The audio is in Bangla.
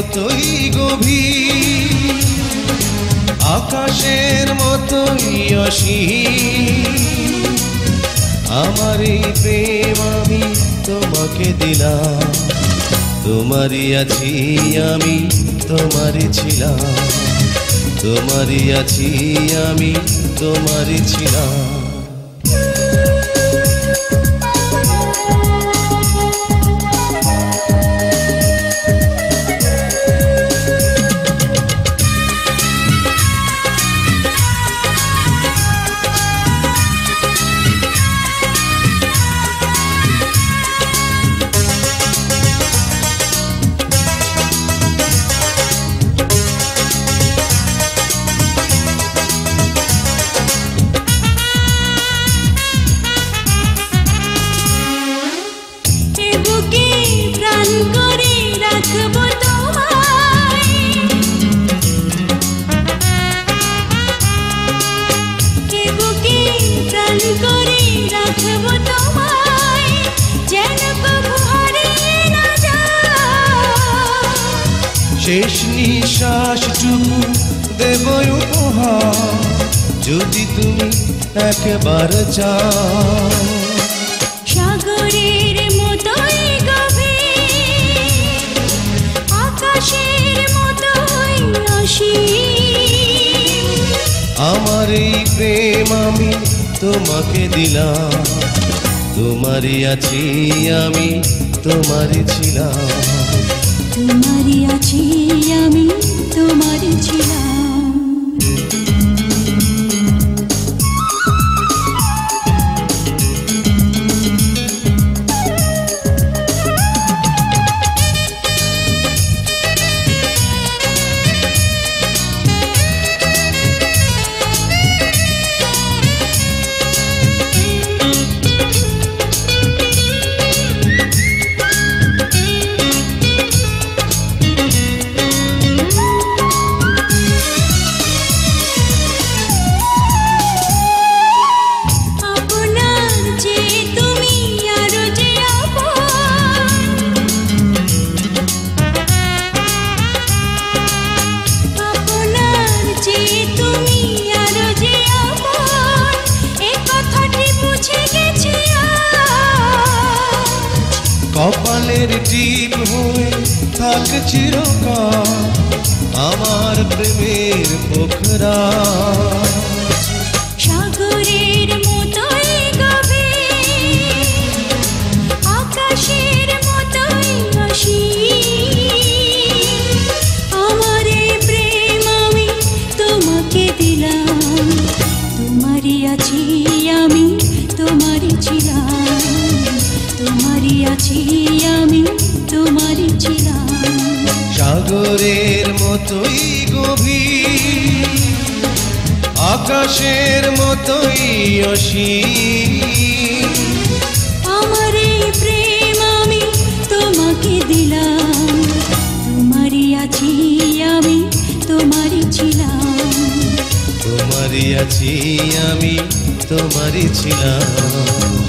মতোই গভীর, আকাশের মতোই অসীম। আমার এই প্রেম আমি তোমাকে দিলাম, তোমারই আছি আমি, তোমারই ছিলাম, তোমারই আছি আমি, তোমারই ছিলাম। শেষ নিঃশ্বাসটুকু দেব উপহার, যদি তুমি একবার চাও। সাগরের মতোই গভীর, আকাশের মতোই অসীম। আমার এই প্রেম আমি তোমাকে দিলাম, তোমারই আছি আমি, তোমারই ছিলাম, তোমারই আছি আমি, তোমারই ছিলাম। কপালের টিপ হয়ে থাক চিরকাল আমার প্রেমের পোখরা। সাগরের মতোই গভীর, আকাশের মতোই অসীম। আমার এই প্রেম আমি তোমাকে দিলাম, তোমারই আছি আমি, তোমারই ছিলাম, তোমারই আছি আমি, তোমারই ছিলাম। সাগরের মতোই গভীর, আকাশের মতোই অসীম। আমার এই প্রেম আমি তোমাকে দিলাম, তোমারই আছি আমি, তোমারই ছিলাম, তোমারই আছি আমি, তোমারই ছিলাম।